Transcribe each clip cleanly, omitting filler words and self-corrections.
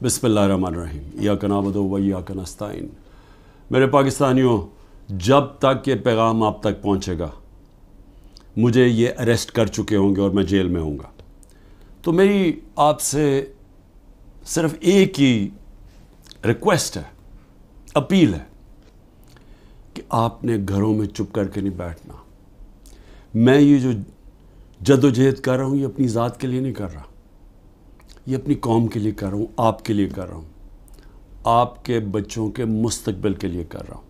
बिस्मिल्लाहिर्रहमानिर्रहीम इय्याका नअबुदु व इय्याका नस्तईन। मेरे पाकिस्तानियों, जब तक ये पैगाम आप तक पहुँचेगा मुझे ये अरेस्ट कर चुके होंगे और मैं जेल में होऊंगा। तो मेरी आपसे सिर्फ एक ही रिक्वेस्ट है, अपील है कि आपने घरों में चुप करके नहीं बैठना। मैं ये जो जद्दोजहद कर रहा हूँ ये अपनी ज़ात के लिए नहीं कर रहा, ये अपनी कौम के लिए कर रहा हूँ, आपके लिए कर रहा हूँ, आपके बच्चों के मुस्तकबिल के लिए कर रहा हूँ।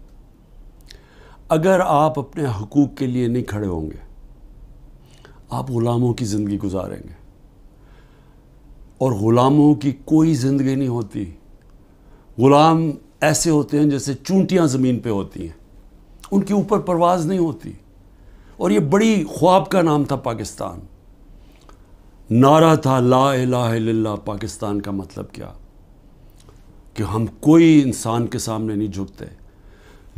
अगर आप अपने हकूक़ के लिए नहीं खड़े होंगे आप ग़ुलामों की ज़िंदगी गुजारेंगे, और ग़ुलामों की कोई ज़िंदगी नहीं होती। ग़ुलाम ऐसे होते हैं जैसे चूंटियाँ ज़मीन पे होती हैं, उनके ऊपर परवाज़ नहीं होती। और ये बड़ी ख्वाब का नाम था पाकिस्तान, नारा था ला इलाहा इल्लल्लाह। पाकिस्तान का मतलब क्या कि हम कोई इंसान के सामने नहीं झुकते।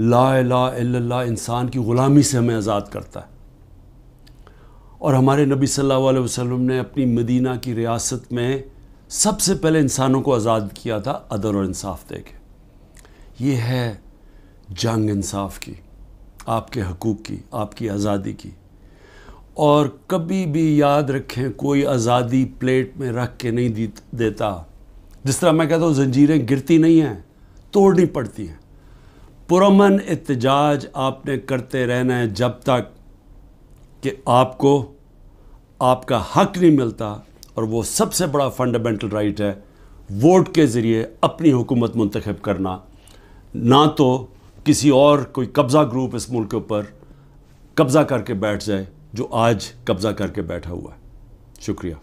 ला इलाहा इल्लल्लाह इंसान की ग़ुलामी से हमें आज़ाद करता है। और हमारे नबी सल्लल्लाहु अलैहि वसल्लम ने अपनी मदीना की रियासत में सबसे पहले इंसानों को आज़ाद किया था अदल और इंसाफ दे के। ये है जंग इंसाफ की, आपके हकूक़ की, आपकी आज़ादी की। और कभी भी याद रखें, कोई आज़ादी प्लेट में रख के नहीं देता। जिस तरह मैं कहता हूँ जंजीरें गिरती नहीं हैं, तोड़नी पड़ती हैं। पुरअमन एहतजाज आपने करते रहना है जब तक कि आपको आपका हक नहीं मिलता। और वो सबसे बड़ा फंडामेंटल राइट है वोट के ज़रिए अपनी हुकूमत मुंतखब करना, ना तो किसी और कोई कब्ज़ा ग्रुप इस मुल्क के ऊपर कब्ज़ा करके बैठ जाए जो आज कब्ज़ा करके बैठा हुआ है। शुक्रिया।